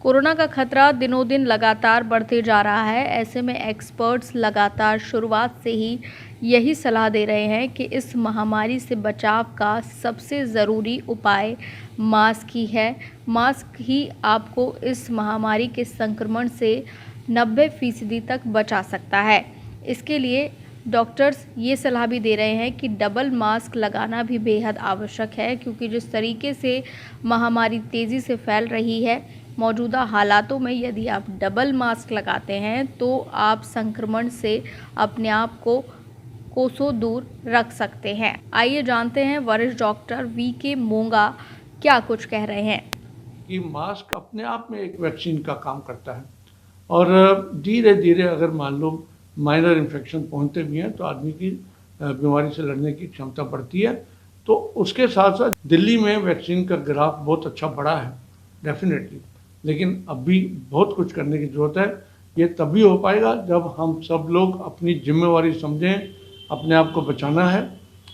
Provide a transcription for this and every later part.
Corona का खतरा दिनों दिन लगातार बढ़ते जा रहा है। ऐसे में एक्सपर्ट्स लगातार शुरुआत से ही यही सलाह दे रहे हैं कि इस महामारी से बचाव का सबसे ज़रूरी उपाय मास्क ही है। मास्क ही आपको इस महामारी के संक्रमण से 90% तक बचा सकता है। इसके लिए डॉक्टर्स ये सलाह भी दे रहे हैं कि डबल मास्क लगाना भी बेहद आवश्यक है, क्योंकि जिस तरीके से महामारी तेज़ी से फैल रही है, मौजूदा हालातों में यदि आप डबल मास्क लगाते हैं तो आप संक्रमण से अपने आप को कोसों दूर रख सकते हैं। आइए जानते हैं वरिष्ठ डॉक्टर वीके मोंगा क्या कुछ कह रहे हैं। कि मास्क अपने आप में एक वैक्सीन का काम करता है और धीरे धीरे अगर मान लो माइनर इन्फेक्शन पहुंचते भी हैं तो आदमी की बीमारी से लड़ने की क्षमता बढ़ती है। तो उसके साथ साथ दिल्ली में वैक्सीन का ग्राफ बहुत अच्छा बढ़ा है डेफिनेटली, लेकिन अभी बहुत कुछ करने की ज़रूरत है। ये तभी हो पाएगा जब हम सब लोग अपनी जिम्मेवारी समझें, अपने आप को बचाना है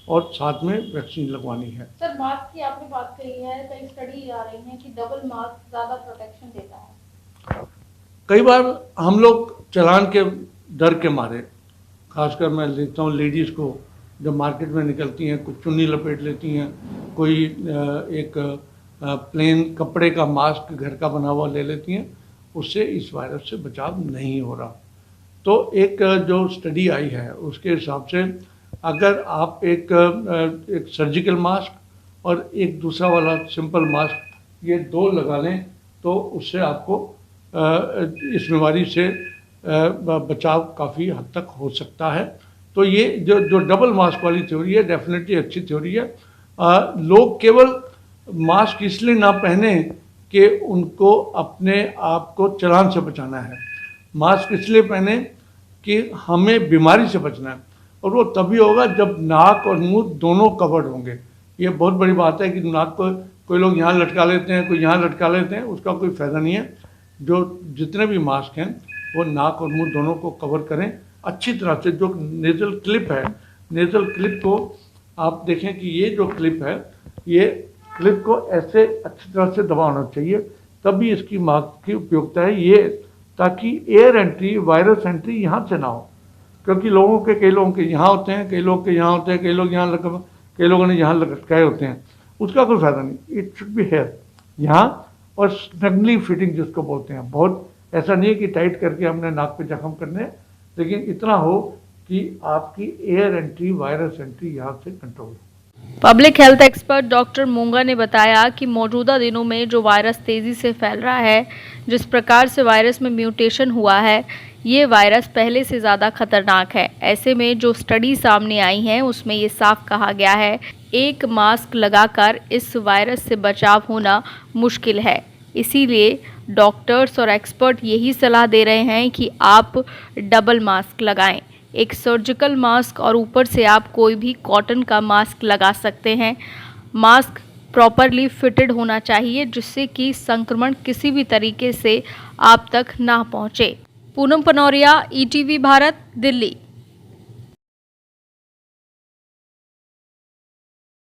और साथ में वैक्सीन लगवानी है। सर, मास्क की आपने बात कही है, कई स्टडी आ रही है कि डबल मास्क ज़्यादा प्रोटेक्शन देता है। कई बार हम लोग चालान के डर के मारे, खासकर मैं देखता हूँ लेडीज़ को जब मार्केट में निकलती हैं, कुछ चुन्नी लपेट लेती हैं, कोई एक प्लेन कपड़े का मास्क घर का बना हुआ ले लेती हैं, उससे इस वायरस से बचाव नहीं हो रहा। तो एक जो स्टडी आई है उसके हिसाब से अगर आप एक सर्जिकल मास्क और एक दूसरा वाला सिंपल मास्क ये दो लगा लें तो उससे आपको इस बीमारी से बचाव काफ़ी हद तक हो सकता है। तो ये जो डबल मास्क वाली थ्योरी है डेफिनेटली अच्छी थ्योरी है। लोग केवल मास्क इसलिए ना पहने कि उनको अपने आप को चालान से बचाना है, मास्क इसलिए पहने कि हमें बीमारी से बचना है, और वो तभी होगा जब नाक और मुंह दोनों कवर्ड होंगे। ये बहुत बड़ी बात है कि नाक को कोई लोग यहाँ लटका लेते हैं, कोई यहाँ लटका लेते हैं, उसका कोई फ़ायदा नहीं है। जो जितने भी मास्क हैं वो नाक और मुंह दोनों को कवर करें अच्छी तरह से। जो नेज़ल क्लिप है, नेज़ल क्लिप को आप देखें कि ये जो क्लिप है, ये क्लिप को ऐसे अच्छी तरह से दबाना चाहिए, तभी इसकी मास्क की उपयोगिता है ये, ताकि एयर एंट्री, वायरस एंट्री यहाँ से ना हो। क्योंकि लोगों के कई लोगों के यहाँ होते हैं, कई लोग के यहाँ होते हैं, कई लोग यहाँ कई लोगों ने यहाँ लटकाए होते हैं, उसका कोई फ़ायदा नहीं। इट शुड बी हेयर यहाँ, और स्नगली फिटिंग जिसको बोलते हैं। बहुत ऐसा नहीं है कि टाइट करके हमने नाक पे जख्म करने हैं, लेकिन इतना हो कि आपकी एयर एंट्री, वायरस एंट्री यहाँ से कंट्रोल हो। पब्लिक हेल्थ एक्सपर्ट डॉक्टर मोंगा ने बताया कि मौजूदा दिनों में जो वायरस तेज़ी से फैल रहा है, जिस प्रकार से वायरस में म्यूटेशन हुआ है, ये वायरस पहले से ज़्यादा खतरनाक है। ऐसे में जो स्टडी सामने आई हैं उसमें ये साफ कहा गया है, एक मास्क लगाकर इस वायरस से बचाव होना मुश्किल है। इसीलिए डॉक्टर्स और एक्सपर्ट यही सलाह दे रहे हैं कि आप डबल मास्क लगाएं, एक सर्जिकल मास्क और ऊपर से आप कोई भी कॉटन का मास्क लगा सकते हैं। मास्क प्रॉपरली फिटेड होना चाहिए, जिससे कि संक्रमण किसी भी तरीके से आप तक ना पहुंचे। पूनम पनौरिया, ईटीवी भारत, दिल्ली।